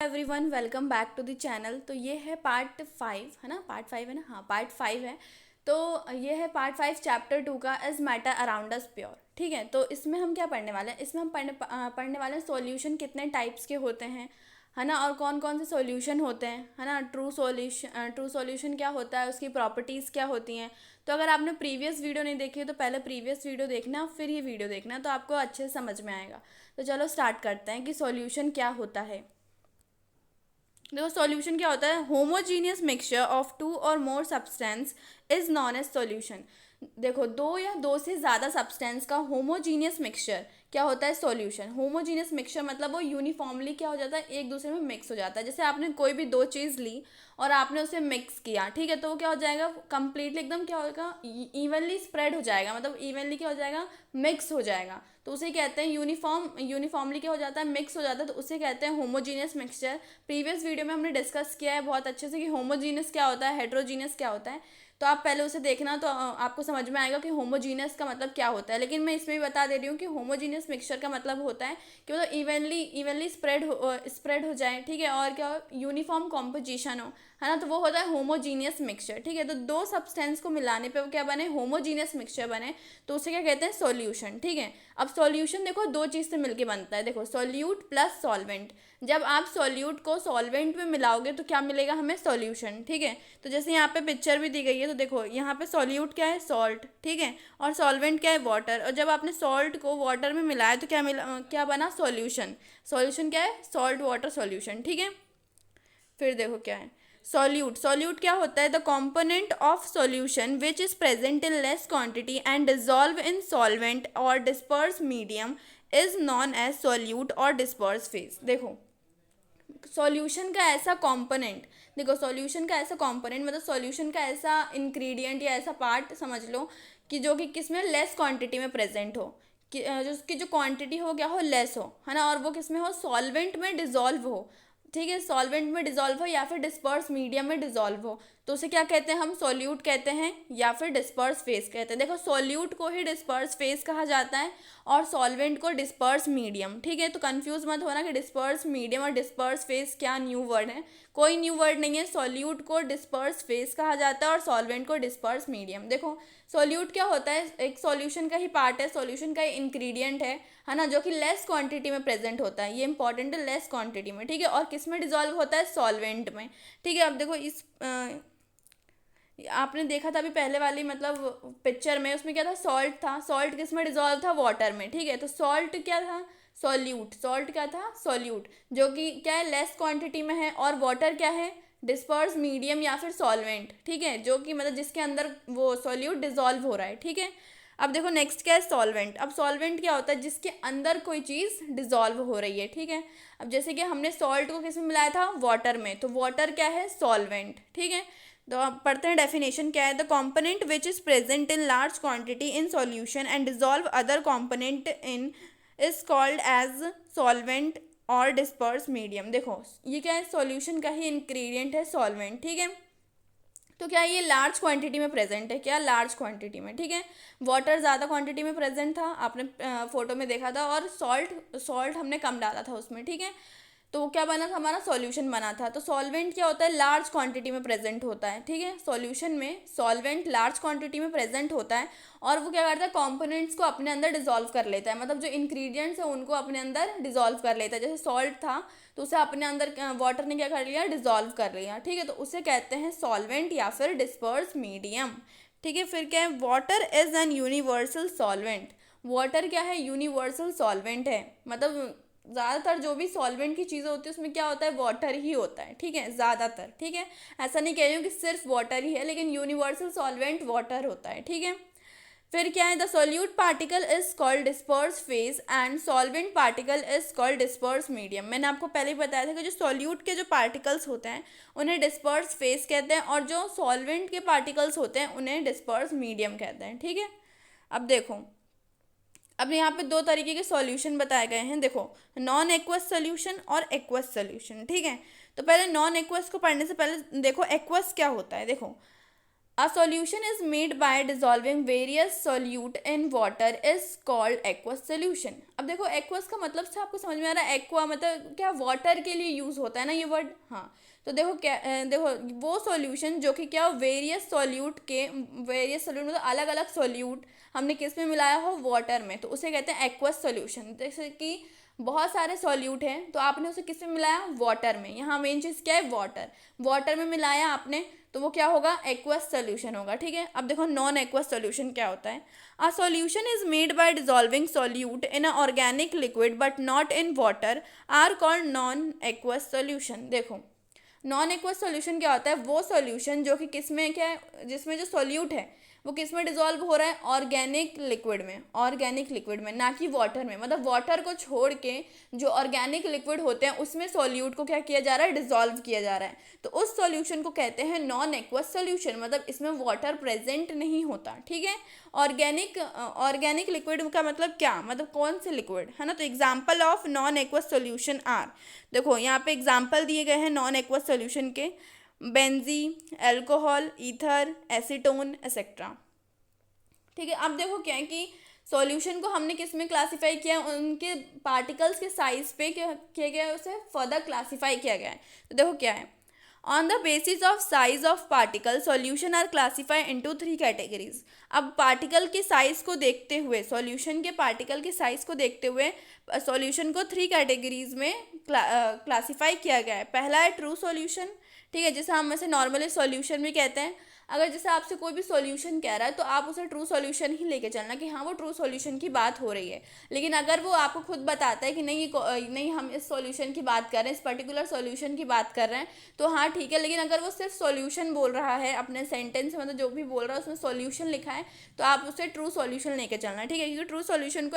Everyone, welcome back to the channel. तो ये है पार्ट 5, है ना? पार्ट 5 है ना? हाँ, पार्ट 5 है। तो ये है पार्ट 5 चैप्टर 2 का is matter around us pure. ठीक है, तो इसमें हम क्या पढ़ने वाले हैं? इसमें हम पढ़ने वाले हैं सॉल्यूशन कितने टाइप्स के होते हैं, है ना? और कौन कौन से सॉल्यूशन होते हैं, है ना? ट्रू सॉल्यूशन क्या होता है, उसकी प्रॉपर्टीज़ क्या होती हैं। तो अगर आपने प्रीवियस वीडियो नहीं देखी है तो पहले प्रीवियस वीडियो देखना, फिर ये वीडियो देखना, तो आपको अच्छे से समझ में आएगा। तो चलो स्टार्ट करते हैं कि सॉल्यूशन क्या होता है। देखो, सॉल्यूशन क्या होता है? Homogeneous mixture of two or more substance is known as solution. देखो, दो या दो से ज़्यादा सब्सटेंस का होमोजीनियस मिक्सचर क्या होता है? सॉल्यूशन। होमोजीनियस मिक्सचर मतलब वो यूनिफॉर्मली क्या हो जाता है? एक दूसरे में मिक्स हो जाता है। जैसे आपने कोई भी दो चीज़ ली और आपने उसे मिक्स किया, ठीक है, तो वो क्या हो जाएगा? कंप्लीटली एकदम क्या होगा? इवनली स्प्रेड हो जाएगा, मतलब इवनली क्या हो जाएगा? मिक्स हो जाएगा। तो उसे कहते हैं यूनिफॉर्मली क्या हो जाता है? मिक्स हो जाता है, तो उसे कहते हैं होमोजीनियस मिक्सचर। प्रीवियस वीडियो में हमने डिस्कस किया है बहुत अच्छे से कि होमोजीनियस क्या होता है, हेट्रोजीनियस क्या होता है। तो आप पहले उसे देखना, तो आपको समझ में आएगा कि होमोजीनियस का मतलब क्या होता है। लेकिन मैं इसमें भी बता दे रही हूँ कि होमोजीनियस मिक्सचर का मतलब होता है कि मतलब इवनली स्प्रेड हो जाए, ठीक है, और क्या यूनिफॉर्म कॉम्पोजिशन हो, है ना? तो वो होता है होमोजीनियस मिक्सचर। ठीक है, तो दो सब्सटेंस को मिलाने पे वो क्या बने? होमोजीनियस मिक्सचर बने, तो उसे क्या कहते हैं? सॉल्यूशन। ठीक है, अब सॉल्यूशन देखो दो चीज़ से मिलके बनता है। देखो, सॉल्यूट प्लस सॉल्वेंट। जब आप सॉल्यूट को सॉल्वेंट में मिलाओगे तो क्या मिलेगा हमें? सॉल्यूशन। ठीक है, तो जैसे यहाँ पे पिक्चर भी दी गई है, तो देखो यहाँ पे सॉल्यूट क्या है? सॉल्ट, ठीक है, और सॉल्वेंट क्या है? वाटर। और जब आपने सॉल्ट को वाटर में मिलाया तो क्या बना? सॉल्यूशन। सॉल्यूशन क्या है? Salt water solution. ठीक है, फिर देखो क्या है सॉल्यूट क्या होता है? The component of solution which is present in less quantity and dissolve in solvent और disperse medium is known as solute और डिस्पर्स फेज। देखो, सॉल्यूशन का ऐसा कंपोनेंट, देखो सॉल्यूशन का ऐसा कंपोनेंट मतलब सॉल्यूशन का ऐसा इंग्रेडिएंट या ऐसा पार्ट समझ लो कि जो कि किसमें? लेस क्वांटिटी में प्रेजेंट हो, कि जो उसकी जो क्वांटिटी हो क्या हो? लेस हो, है ना? और वो किसमें हो? सॉल्वेंट में डिजॉल्व हो। ठीक है, सॉल्वेंट में डिजॉल्व हो या फिर डिस्पर्स मीडियम में डिजॉल्व हो, तो उसे क्या कहते हैं? हम सॉल्यूट कहते हैं या फिर डिस्पर्स फेस कहते हैं। देखो, सॉल्यूट को ही डिस्पर्स फेस कहा जाता है और सॉल्वेंट को डिस्पर्स मीडियम। ठीक है, तो कंफ्यूज मत होना कि डिस्पर्स मीडियम और डिस्पर्स फेस क्या न्यू वर्ड है। कोई न्यू वर्ड नहीं है। सॉल्यूट को डिस्पर्स फेस कहा जाता है और सॉल्वेंट को डिस्पर्स मीडियम। देखो, सॉल्यूट क्या होता है? एक सॉल्यूशन का ही पार्ट है, सॉल्यूशन का ही इंग्रेडिएंट है ना, जो कि लेस क्वांटिटी में प्रेजेंट होता है। ये इंपॉर्टेंट है, लेस क्वांटिटी में। ठीक है, और किस में डिजॉल्व होता है? सॉल्वेंट में। ठीक है, अब देखो आपने देखा था अभी पहले वाली मतलब पिक्चर में, उसमें क्या था? सॉल्ट था। सॉल्ट किस में डिजॉल्व था? वाटर में। ठीक है, तो सॉल्ट क्या था? सॉल्यूट। सॉल्ट क्या था? सॉल्यूट, जो कि क्या है? लेस क्वांटिटी में है। और वाटर क्या है? डिस्पर्स मीडियम या फिर सॉल्वेंट। ठीक है, जो कि मतलब जिसके अंदर वो सॉल्यूट डिजॉल्व हो रहा है। ठीक है, अब देखो नेक्स्ट क्या है? सॉल्वेंट। अब सॉल्वेंट क्या होता है? जिसके अंदर कोई चीज़ डिजॉल्व हो रही है। ठीक है, अब जैसे कि हमने सॉल्ट को किस में मिलाया था? वाटर में, तो वाटर क्या है? सॉल्वेंट। ठीक है, तो अब पढ़ते हैं डेफिनेशन क्या है। The component which is present in large quantity in solution and dissolve other component in is called as solvent और डिस्पर्स मीडियम। देखो, ये क्या है? सॉल्यूशन का ही इंग्रेडिएंट है सॉल्वेंट। ठीक है, तो क्या ये लार्ज क्वांटिटी में प्रेजेंट है? क्या लार्ज क्वांटिटी में? ठीक है, वाटर ज़्यादा क्वांटिटी में प्रेजेंट था, आपने फोटो में देखा था, और सॉल्ट सॉल्ट हमने कम डाला था उसमें। ठीक है, तो वो क्या बना था? हमारा सॉल्यूशन बना था। तो सॉल्वेंट क्या होता है? लार्ज क्वांटिटी में प्रेजेंट होता है। ठीक है, सॉल्यूशन में सॉल्वेंट लार्ज क्वांटिटी में प्रेजेंट होता है और वो क्या करता है? कंपोनेंट्स को अपने अंदर डिजॉल्व कर लेता है, मतलब जो इंग्रेडिएंट्स है उनको अपने अंदर डिजॉल्व कर लेता है। जैसे सॉल्ट था तो उसे अपने अंदर वाटर ने क्या कर लिया? डिजॉल्व कर लिया। ठीक है, तो उसे कहते हैं सॉल्वेंट या फिर डिस्पर्स मीडियम। ठीक है, फिर क्या है? Water is an universal solvent. Water क्या है? यूनिवर्सल सॉल्वेंट है, मतलब ज़्यादातर जो भी सॉल्वेंट की चीज़ें होती है उसमें क्या होता है? वाटर ही होता है। ठीक है, ज़्यादातर। ठीक है, ऐसा नहीं कह रही हूँ कि सिर्फ वाटर ही है, लेकिन यूनिवर्सल सॉल्वेंट वाटर होता है। ठीक है, फिर क्या है? The solute particle is called disperse phase and solvent particle is called disperse medium. मैंने आपको पहले ही बताया था कि जो सॉल्यूट के जो पार्टिकल्स होते हैं उन्हें डिस्पर्स फेज कहते हैं और जो सॉल्वेंट के पार्टिकल्स होते हैं उन्हें डिस्पर्स मीडियम कहते हैं। ठीक है, अब देखो, अब यहाँ पे दो तरीके के सॉल्यूशन बताए गए हैं। देखो, नॉन एक्वस सॉल्यूशन और एक्वस सॉल्यूशन। ठीक है, तो पहले नॉन एक्वस को पढ़ने से पहले देखो एक्वस क्या होता है। देखो, A solution is made by dissolving various solute in water is called aqueous solution. अब देखो aqueous का मतलब से आपको समझ में आ रहा है, aqua मतलब क्या, वाटर के लिए यूज होता है ना ये वर्ड। हाँ, तो देखो क्या देखो वो सॉल्यूशन जो कि क्या, वेरियस सॉल्यूट के, वेरियस सॉल्यूट मतलब अलग अलग सॉल्यूट हमने किस में मिलाया हो, वाटर में, तो उसे कहते हैं एक्वस सॉल्यूशन। जैसे कि बहुत सारे सॉल्यूट हैं तो आपने उसे किस में मिलाया, वाटर में। यहाँ मेन चीज़ क्या है, वाटर, वाटर में मिलाया आपने तो वो क्या होगा, एक्वस सोल्यूशन होगा। ठीक है, अब देखो नॉन एक्वस सोल्यूशन क्या होता है। A solution is made by dissolving solute in a organic liquid but not in water are called non aqueous solution. देखो नॉन एक्वस सॉल्यूशन क्या होता है, वो सॉल्यूशन जो कि किस में क्या है, जिसमें जो सॉल्यूट है वो किस में डिजोल्व हो रहा है, ऑर्गेनिक लिक्विड में, ऑर्गेनिक लिक्विड में, ना कि वाटर में। मतलब वाटर को छोड़ के जो ऑर्गेनिक लिक्विड होते हैं उसमें सॉल्यूट को क्या किया जा रहा है, डिजोल्व किया जा रहा है। तो उस सॉल्यूशन को कहते हैं नॉन एक्वस सॉल्यूशन, मतलब इसमें वाटर प्रेजेंट नहीं होता। ठीक है, ऑर्गेनिक, ऑर्गेनिक लिक्विड का मतलब क्या, मतलब कौन से लिक्विड है ना। तो example of non aqueous solution are, देखो यहाँ पे एग्जाम्पल दिए गए हैं नॉन एक्वस सॉल्यूशन के, benzene, alcohol, ether, acetone etcetera. ठीक है, अब देखो क्या है कि सॉल्यूशन को हमने किस में क्लासिफाई किया है, उनके पार्टिकल्स के साइज पे क्या किया गया है, उसे फर्दर क्लासिफाई किया गया है। तो देखो क्या है, on the basis of size of particle solution are classify into 3 categories. अब पार्टिकल के साइज को देखते हुए, सॉल्यूशन के पार्टिकल के साइज को देखते हुए सॉल्यूशन को 3 कैटेगरीज में क्लासीफाई किया गया है। पहला है ट्रू सॉल्यूशन, ठीक है, जिसे हम ऐसे नॉर्मली सॉल्यूशन भी कहते हैं। अगर जैसे आपसे कोई भी सॉल्यूशन कह रहा है तो आप उसे ट्रू सॉल्यूशन ही लेके चलना कि हाँ वो ट्रू सॉल्यूशन की बात हो रही है। लेकिन अगर वो आपको खुद बताता है कि नहीं नहीं हम इस सॉल्यूशन की बात कर रहे हैं, इस पर्टिकुलर सॉल्यूशन की बात कर रहे हैं, तो हाँ ठीक है। लेकिन अगर वो सिर्फ सॉल्यूशन बोल रहा है अपने सेंटेंस में, मतलब जो भी बोल रहा है उसमें सॉल्यूशन लिखा है, तो आप उसे ट्रू सॉल्यूशन लेके चलना। ठीक है, क्योंकि ट्रू सॉल्यूशन को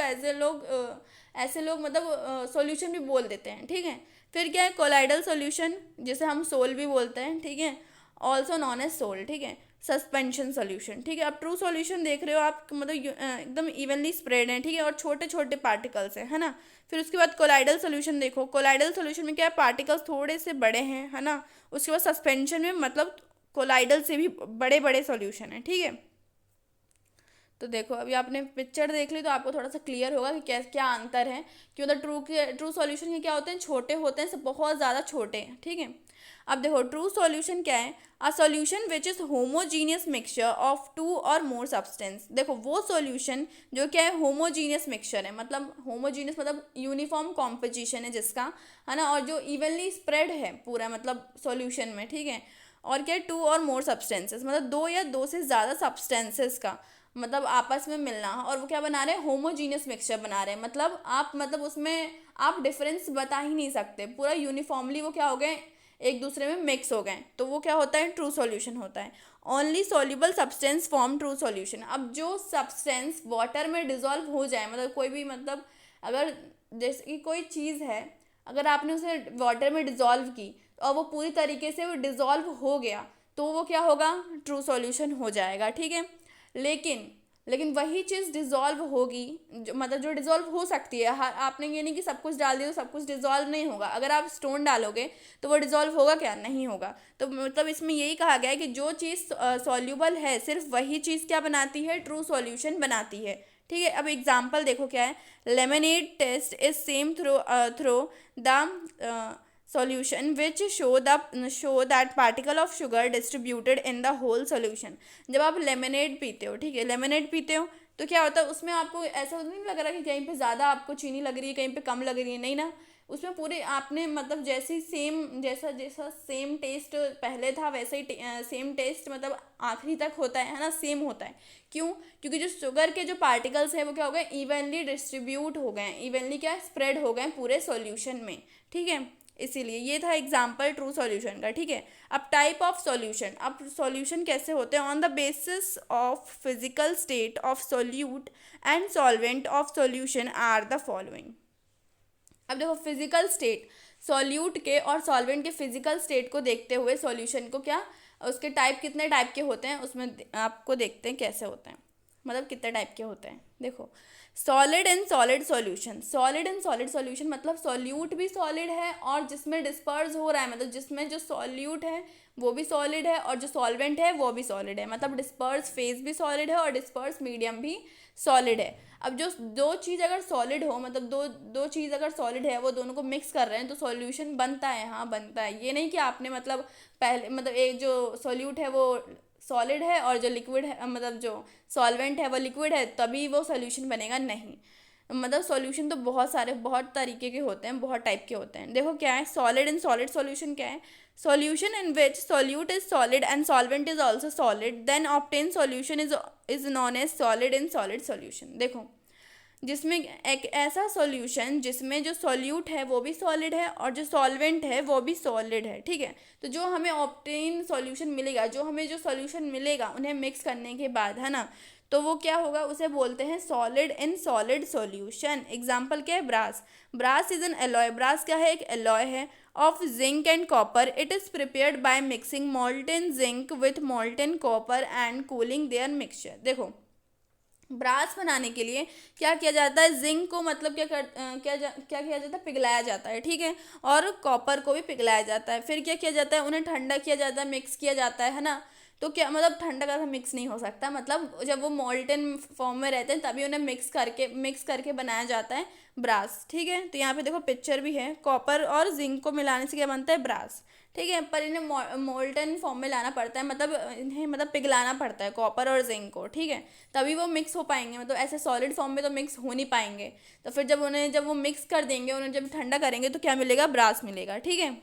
ऐसे लोग मतलब सॉल्यूशन भी बोल देते हैं। ठीक है, फिर क्या है, कोलाइडल सॉल्यूशन जिसे हम सोल भी बोलते हैं। ठीक है, ऑल्सो नॉन एज सोल। ठीक है, सस्पेंशन सॉल्यूशन। ठीक है, अब ट्रू सॉल्यूशन देख रहे हो आप, मतलब एकदम इवनली स्प्रेड है। ठीक है, और छोटे छोटे पार्टिकल्स हैं, है ना। फिर उसके बाद कोलाइडल सॉल्यूशन देखो, कोलाइडल सॉल्यूशन में क्या है, पार्टिकल्स थोड़े से बड़े हैं, है ना। उसके बाद सस्पेंशन में मतलब कोलाइडल से भी बड़े बड़े सॉल्यूशन है। ठीक है, तो देखो अभी आपने पिक्चर देख ली तो आपको थोड़ा सा क्लियर होगा कि क्या क्या अंतर है, कि मतलब ट्रू सॉल्यूशन के क्या होते हैं, छोटे होते हैं, सब बहुत ज़्यादा छोटे हैं। ठीक है, अब देखो ट्रू सॉल्यूशन क्या है, a solution which is homogeneous mixture of 2 और मोर सब्सटेंस। देखो वो सॉल्यूशन जो क्या है, होमोजीनियस मिक्सचर है, मतलब होमोजीनियस मतलब यूनिफॉर्म कॉम्पोजिशन है जिसका, है ना, और जो इवनली स्प्रेड है पूरा मतलब सॉल्यूशन में। ठीक है, और क्या है, 2 और मोर सब्सटेंसेस, मतलब 2 या 2 से ज़्यादा सब्सटेंसेस का मतलब आपस में मिलना, और वो क्या बना रहे हैं, होमोजीनियस मिक्सचर बना रहे हैं। मतलब आप मतलब उसमें आप डिफरेंस बता ही नहीं सकते, पूरा यूनिफॉर्मली वो क्या हो गए, एक दूसरे में मिक्स हो गए, तो वो क्या होता है, ट्रू सॉल्यूशन होता है। Only soluble substance form true solution. अब जो सब्सटेंस वाटर में डिजोल्व हो जाए, मतलब कोई भी मतलब अगर जैसे कि कोई चीज़ है, अगर आपने उसे वाटर में डिजोल्व की और वो पूरी तरीके से वो डिजोल्व हो गया, तो वो क्या होगा, ट्रू सॉल्यूशन हो जाएगा। ठीक है, लेकिन वही चीज़ डिज़ोल्व होगी, जो मतलब जो डिज़ोल्व हो सकती है, हर आपने ये नहीं कि सब कुछ डाल दिया तो सब कुछ डिज़ोल्व नहीं होगा। अगर आप स्टोन डालोगे तो वो डिज़ोल्व होगा क्या, नहीं होगा। तो मतलब इसमें यही कहा गया है कि जो चीज़ सॉल्यूबल है सिर्फ वही चीज़ क्या बनाती है, ट्रू सॉल्यूशन बनाती है। ठीक है, अब एग्जाम्पल देखो क्या है, lemonade taste is same throughout the solution which show that particle of sugar distributed in the whole solution। जब आप लेमनेड पीते हो, ठीक है, लेमनेड पीते हो तो क्या होता है, उसमें आपको ऐसा नहीं लग रहा कि कहीं पे ज़्यादा आपको चीनी लग रही है, कहीं पे कम लग रही है, नहीं ना। उसमें पूरे आपने मतलब जैसे ही सेम जैसा जैसा सेम टेस्ट पहले था वैसे ही सेम टेस्ट मतलब आखिरी तक होता है ना, सेम होता है। क्यों, क्योंकि जो शुगर के जो पार्टिकल्स हैं वो क्या हो गए, इवनली डिस्ट्रीब्यूट हो गए, इवनली क्या स्प्रेड हो गए पूरे सॉल्यूशन में। ठीक है, इसीलिए ये था एग्जाम्पल ट्रू सॉल्यूशन का। ठीक है, अब टाइप ऑफ सॉल्यूशन, अब सॉल्यूशन कैसे होते हैं, on the basis of physical state of solute and solvent of solution are the following. अब देखो फिजिकल स्टेट, सॉल्यूट के और सॉल्वेंट के फिजिकल स्टेट को देखते हुए सॉल्यूशन को क्या, उसके टाइप कितने टाइप के होते हैं उसमें आपको देखते हैं कैसे होते हैं। मतलब कितने टाइप के होते हैं देखो। Solid and solid solution, solid and solid solution मतलब सॉल्यूट भी सॉलिड है और जिसमें डिस्पर्स हो रहा है, मतलब जिसमें जो सॉल्यूट है वो भी सॉलिड है और जो सॉल्वेंट है वो भी सॉलिड है, मतलब डिस्पर्स फेज भी सॉलिड है और डिस्पर्स मीडियम भी सॉलिड है। अब जो दो चीज़ अगर सॉलिड हो, मतलब दो दो चीज़ अगर सॉलिड है, वो दोनों को मिक्स कर रहे हैं तो सॉल्यूशन बनता है, हाँ बनता है। ये नहीं कि आपने मतलब पहले मतलब एक जो सॉल्यूट है वो सॉलिड है और जो लिक्विड है मतलब जो सॉल्वेंट है वो लिक्विड है तभी वो सॉल्यूशन बनेगा, नहीं। मतलब सॉल्यूशन तो बहुत सारे बहुत तरीके के होते हैं, बहुत टाइप के होते हैं। देखो क्या है सॉलिड एंड सॉलिड सॉल्यूशन क्या है, solution in which solute is solid and solvent is also solid then obtain solution is known as solid in solid solution. देखो जिसमें एक ऐसा सॉल्यूशन जिसमें जो सॉल्यूट है वो भी सॉलिड है और जो सॉल्वेंट है वो भी सॉलिड है, ठीक है। तो जो हमें ऑब्टेन सॉल्यूशन मिलेगा, जो हमें जो सॉल्यूशन मिलेगा उन्हें मिक्स करने के बाद, है ना, तो वो क्या होगा, उसे बोलते हैं solid in solid solution. Example क्या है, brass, brass is an alloy, brass क्या है, एक एलॉय है of zinc and copper, it is prepared by mixing molten zinc with molten copper and cooling their mixture. देखो ब्रास बनाने के लिए क्या किया जाता है, जिंक को मतलब क्या किया जाता है, पिघलाया जाता है, ठीक है, और कॉपर को भी पिघलाया जाता है। फिर क्या किया जाता है, उन्हें ठंडा किया जाता है, मिक्स किया जाता है ना। तो क्या मतलब ठंडा का मिक्स नहीं हो सकता, मतलब जब वो मोल्टन फॉर्म में रहते हैं तभी उन्हें मिक्स करके बनाया जाता है ब्रास, ठीक है। तो यहाँ पे देखो पिक्चर भी है, कॉपर और जिंक को मिलाने से क्या बनता है, ब्रास, ठीक है। पर इन्हें मोल्टन फॉर्म में लाना पड़ता है, मतलब इन्हें मतलब पिघलाना पड़ता है कॉपर और जिंक को, ठीक है, तभी वो मिक्स हो पाएंगे, मतलब ऐसे सॉलिड फॉर्म में तो मिक्स हो नहीं पाएंगे। तो फिर जब वो मिक्स कर देंगे, उन्हें जब ठंडा करेंगे तो क्या मिलेगा, ब्रास मिलेगा, ठीक है।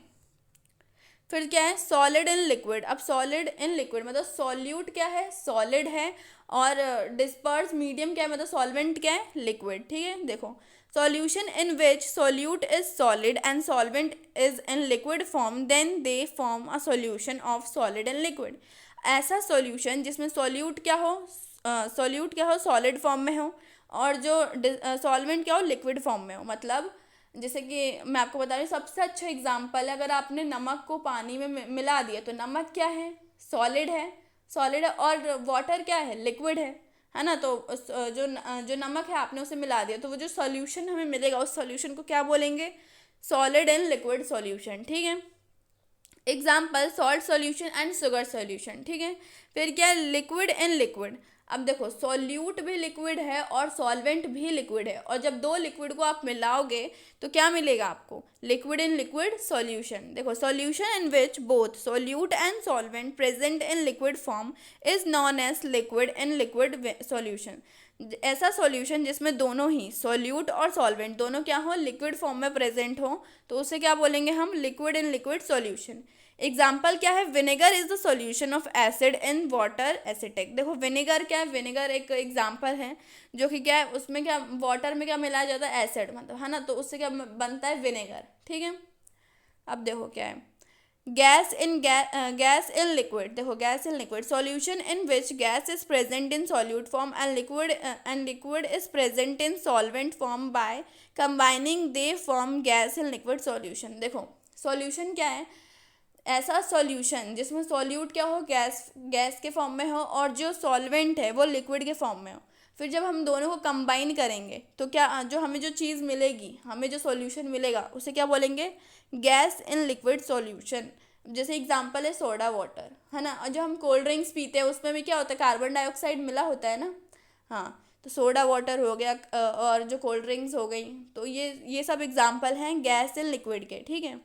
फिर क्या है, सॉलिड इन लिक्विड, अब सॉलिड इन लिक्विड मतलब सॉल्यूट क्या है, सॉलिड है, और डिस्पर्स मीडियम क्या है, मतलब सॉल्वेंट क्या है, लिक्विड, ठीक है। देखो solution in which solute is solid and solvent is in liquid form then they form a solution of solid and liquid. ऐसा सॉल्यूशन जिसमें सॉल्यूट क्या हो सॉलिड फॉर्म में हो और जो सॉल्वेंट क्या हो लिक्विड फॉर्म में हो। मतलब जैसे कि मैं आपको बता रही हूँ, सबसे अच्छा एग्जाम्पल है, अगर आपने नमक को पानी में मिला दिया तो नमक क्या है, सॉलिड है, सॉलिड है, और वाटर क्या है, लिक्विड है ना। तो जो नमक है आपने उसे मिला दिया तो वो जो सॉल्यूशन हमें मिलेगा उस सॉल्यूशन को क्या बोलेंगे, सॉलिड एंड लिक्विड सॉल्यूशन, ठीक है। Example salt solution and sugar solution, ठीक है। फिर क्या है, लिक्विड एंड लिक्विड, अब देखो सॉल्यूट भी लिक्विड है और सॉल्वेंट भी लिक्विड है, और जब दो लिक्विड को आप मिलाओगे तो क्या मिलेगा आपको, लिक्विड इन लिक्विड सॉल्यूशन। देखो solution in which both solute and solvent present in liquid form is known as liquid in liquid solution. ऐसा सॉल्यूशन जिसमें दोनों ही सॉल्यूट और सॉल्वेंट दोनों क्या हो, लिक्विड फॉर्म में प्रेजेंट हो, तो उसे क्या बोलेंगे हम, liquid in liquid solution. Example क्या है, vinegar is the solution of acid in water acetic. देखो विनेगर क्या है, विनेगर एक एग्जाम्पल है जो कि क्या है, उसमें क्या वाटर में क्या मिलाया जाता है, एसिड, मतलब है ना, तो उससे क्या बनता है, विनेगर, ठीक है। अब देखो क्या है, गैस इन लिक्विड, देखो gas in liquid solution in which gas is present in solute form and liquid is present in solvent form by combining they form gas in liquid solution. देखो solution क्या है, ऐसा solution जिसमें solute क्या हो, gas gas के form में हो और जो सॉल्वेंट है वो लिक्विड के फॉर्म में हो। फिर जब हम दोनों को कंबाइन करेंगे तो क्या जो हमें जो चीज़ मिलेगी, हमें जो सॉल्यूशन मिलेगा उसे क्या बोलेंगे, गैस इन लिक्विड सॉल्यूशन। जैसे एग्जांपल है सोडा वाटर, है ना, और जो हम कोल्ड ड्रिंक्स पीते हैं उसमें भी क्या होता है, कार्बन डाइऑक्साइड मिला होता है ना, हाँ। तो सोडा वाटर हो गया और जो कोल्ड ड्रिंक्स हो गई, तो ये सब एग्जांपल हैं गैस इन लिक्विड के, ठीक है।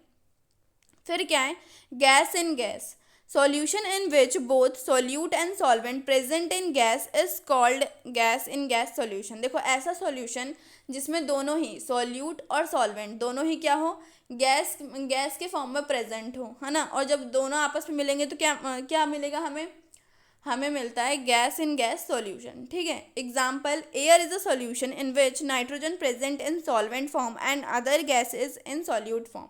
फिर क्या है, gas in gas solution in which both solute and solvent present in gas is called gas in gas solution. देखो ऐसा सॉल्यूशन जिसमें दोनों ही सॉल्यूट और सॉल्वेंट दोनों ही क्या हो, गैस गैस के फॉर्म में प्रेजेंट हो, है ना, और जब दोनों आपस में मिलेंगे तो क्या मिलेगा हमें, हमें मिलता है गैस इन गैस सॉल्यूशन, ठीक है। Example air is a solution in which nitrogen present in solvent form and other gases in solute form.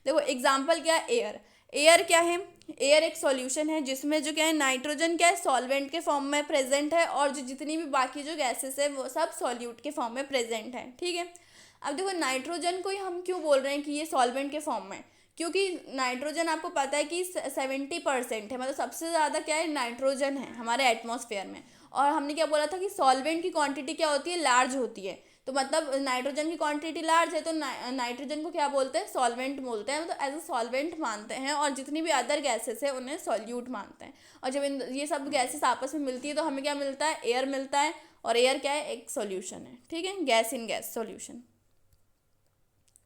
देखो एग्जाम्पल क्या है, एयर, एयर क्या है, एयर एक सॉल्यूशन है जिसमें जो क्या है, नाइट्रोजन क्या है, सॉल्वेंट के फॉर्म में प्रेजेंट है, और जो जितनी भी बाकी जो गैसेस है वो सब सॉल्यूट के फॉर्म में प्रेजेंट है, ठीक है। अब देखो नाइट्रोजन को ही हम क्यों बोल रहे हैं कि ये सॉल्वेंट के फॉर्म में, क्योंकि नाइट्रोजन आपको पता है कि 70% है, मतलब सबसे ज़्यादा क्या है, नाइट्रोजन है हमारे एटमॉस्फेयर में। और हमने क्या बोला था कि सॉल्वेंट की क्वांटिटी क्या होती है, लार्ज होती है। तो मतलब नाइट्रोजन की क्वांटिटी लार्ज है, तो नाइट्रोजन को क्या बोलते हैं, सॉल्वेंट बोलते हैं, मतलब एज अ सॉल्वेंट मानते हैं। और जितनी भी अदर गैसेस है उन्हें सॉल्यूट मानते हैं। और जब ये सब गैसेस आपस में मिलती है तो हमें क्या मिलता है, एयर मिलता है। और एयर क्या है, एक सॉल्यूशन है, ठीक है, गैस इन गैस सॉल्यूशन।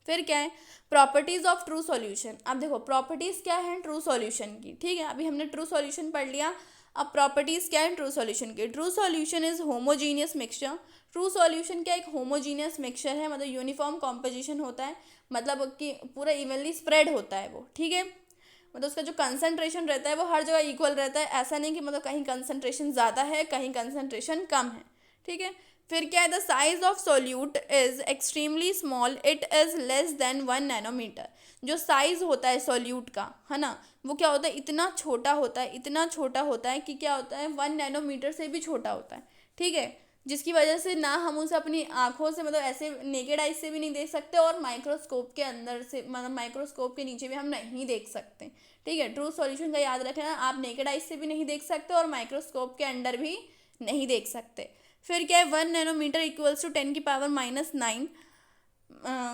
फिर क्या है, प्रॉपर्टीज ऑफ ट्रू सॉल्यूशन। अब देखो प्रॉपर्टीज क्या है ट्रू सॉल्यूशन की, ठीक है, अभी हमने ट्रू सॉल्यूशन पढ़ लिया। अब प्रॉपर्टीज क्या है ट्रू सॉल्यूशन की। True solution is homogeneous mixture. True solution क्या एक होमोजीनियस मिक्सचर है, मतलब यूनिफॉर्म कॉम्पोजिशन होता है, मतलब कि पूरा इवनली स्प्रेड होता है वो, ठीक है। मतलब उसका जो कंसंट्रेशन रहता है वो हर जगह इक्वल रहता है, ऐसा नहीं कि मतलब कहीं कंसंट्रेशन ज़्यादा है कहीं कंसंट्रेशन कम है, ठीक है। फिर क्या है, the size of solute is extremely small, it is less than 1 nanometer. जो साइज होता है सोल्यूट का, है ना, वो क्या होता है, इतना छोटा होता है, इतना छोटा होता है कि क्या होता है, 1 नैनोमीटर से भी छोटा होता है, ठीक है। जिसकी वजह से ना हम उसे अपनी आंखों से, मतलब ऐसे नेकेड आइज से भी नहीं देख सकते, और माइक्रोस्कोप के अंदर से, मतलब माइक्रोस्कोप के नीचे भी हम नहीं देख सकते, ठीक है। ट्रू सॉल्यूशन का याद रखना, आप नेकेड आइज से भी नहीं देख सकते और माइक्रोस्कोप के अंदर भी नहीं देख सकते। फिर क्या है, 1 नैनोमीटर इक्वल्स टू 10⁻⁹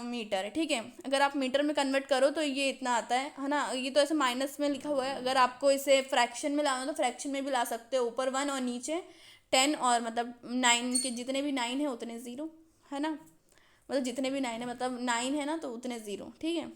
मीटर, ठीक है। अगर आप मीटर में कन्वर्ट करो तो ये इतना आता है ना। ये तो ऐसे माइनस में लिखा हुआ है, अगर आपको इसे फ्रैक्शन में लाना तो फ्रैक्शन में भी ला सकते हो, ऊपर 1 और नीचे 10, और मतलब 9 के जितने भी 9 है उतने ज़ीरो, है ना, मतलब जितने भी 9 है, मतलब 9 है ना तो उतने ज़ीरो, ठीक है।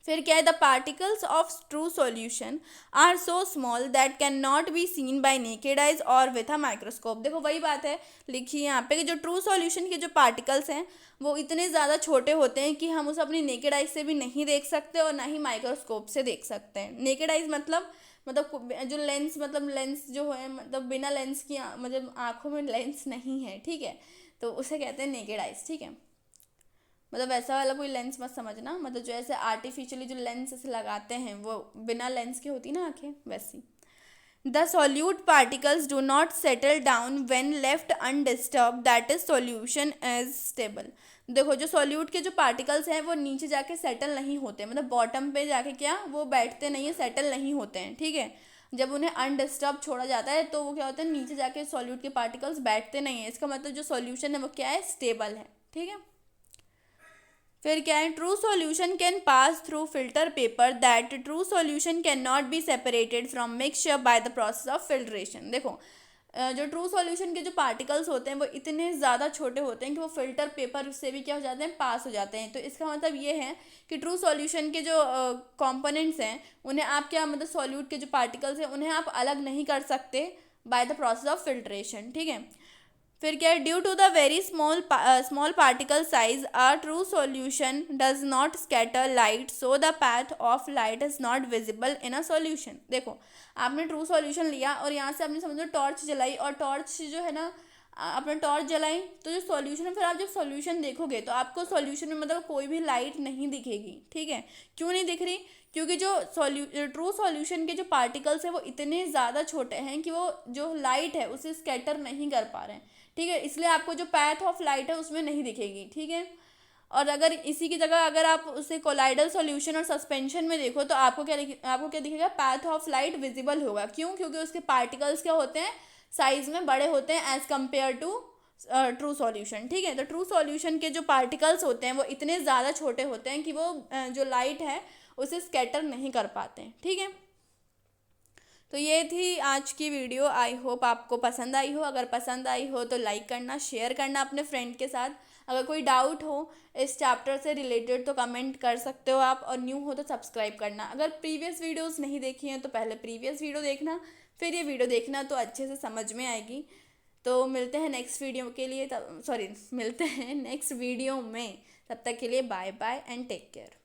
फिर क्या है, the particles of true solution are so small that can not be seen by naked eyes or with a microscope. देखो वही बात है लिखी है यहाँ पे कि जो ट्रू सॉल्यूशन के जो पार्टिकल्स हैं वो इतने ज़्यादा छोटे होते हैं कि हम उसे अपनी नेकेड आइज से भी नहीं देख सकते और ना ही माइक्रोस्कोप से देख सकते हैं। नेकेड आइज मतलब जो लेंस, मतलब लेंस जो है, मतलब बिना लेंस की मतलब आँखों में लेंस नहीं है, ठीक है, तो उसे कहते हैं नेकेड आइज, ठीक है। मतलब वैसा वाला कोई लेंस मत समझना, मतलब जो ऐसे आर्टिफिशियली जो लेंस ऐसे लगाते हैं वो बिना लेंस की होती ना आंखें, वैसी। The solute particles do not settle down when left undisturb, that is solution is stable. देखो जो सॉल्यूट के जो पार्टिकल्स हैं वो नीचे जाके सेटल नहीं होते, मतलब बॉटम पे जाके क्या वो बैठते नहीं है, सेटल नहीं होते हैं, ठीक है। जब उन्हें अनडिस्टर्ब छोड़ा जाता है तो वो क्या होता है, नीचे जाके सॉल्यूट के पार्टिकल्स बैठते नहीं है, इसका मतलब जो सॉल्यूशन है वो क्या है, स्टेबल है, ठीक है। फिर क्या है, true solution can pass through filter paper, that true solution can not be separated from mixture by the process of filtration. देखो जो ट्रू सॉल्यूशन के जो पार्टिकल्स होते हैं वो इतने ज़्यादा छोटे होते हैं कि वो फिल्टर पेपर से भी क्या हो जाते हैं, पास हो जाते हैं। तो इसका मतलब ये है कि ट्रू सॉल्यूशन के जो कंपोनेंट्स हैं उन्हें आप क्या, मतलब सॉल्यूट के जो पार्टिकल्स हैं उन्हें आप अलग नहीं कर सकते by the process of filtration, ठीक है। फिर क्या है, due to the very small particle size a true solution does not scatter light, so the path of light is not visible in a solution. देखो आपने ट्रू सॉल्यूशन लिया और यहाँ से आपने समझो टॉर्च जलाई, और टॉर्च जो है ना, आपने टॉर्च जलाई तो जो सॉल्यूशन है, फिर आप जब सॉल्यूशन देखोगे तो आपको सॉल्यूशन में मतलब कोई भी लाइट नहीं दिखेगी, ठीक है। क्यों नहीं दिख रही, क्योंकि जो ट्रू सॉल्यूशन के जो पार्टिकल्स हैं वो इतने ज़्यादा छोटे हैं कि वो जो लाइट है उसे स्कैटर नहीं कर पा रहे हैं, ठीक है, इसलिए आपको जो पैथ ऑफ लाइट है उसमें नहीं दिखेगी, ठीक है। और अगर इसी की जगह अगर आप उसे कोलाइडल सॉल्यूशन और सस्पेंशन में देखो तो आपको क्या दिखेगा, पैथ ऑफ लाइट विजिबल होगा। क्यों, क्योंकि उसके पार्टिकल्स क्या होते हैं, साइज में बड़े होते हैं as compare to true solution, ठीक है। तो ट्रू सॉल्यूशन के जो पार्टिकल्स होते हैं वो इतने ज़्यादा छोटे होते हैं कि वो जो लाइट है उसे स्कैटर नहीं कर पाते हैं, ठीक है। तो ये थी आज की वीडियो, आई होप आपको पसंद आई हो। अगर पसंद आई हो तो लाइक करना, शेयर करना अपने फ्रेंड के साथ। अगर कोई डाउट हो इस चैप्टर से रिलेटेड तो कमेंट कर सकते हो आप, और न्यू हो तो सब्सक्राइब करना। अगर प्रीवियस वीडियोस नहीं देखी हैं तो पहले प्रीवियस वीडियो देखना, फिर ये वीडियो देखना, तो अच्छे से समझ में आएगी। तो मिलते हैं नेक्स्ट वीडियो के लिए, मिलते हैं नेक्स्ट वीडियो में। तब तक के लिए bye bye and take care.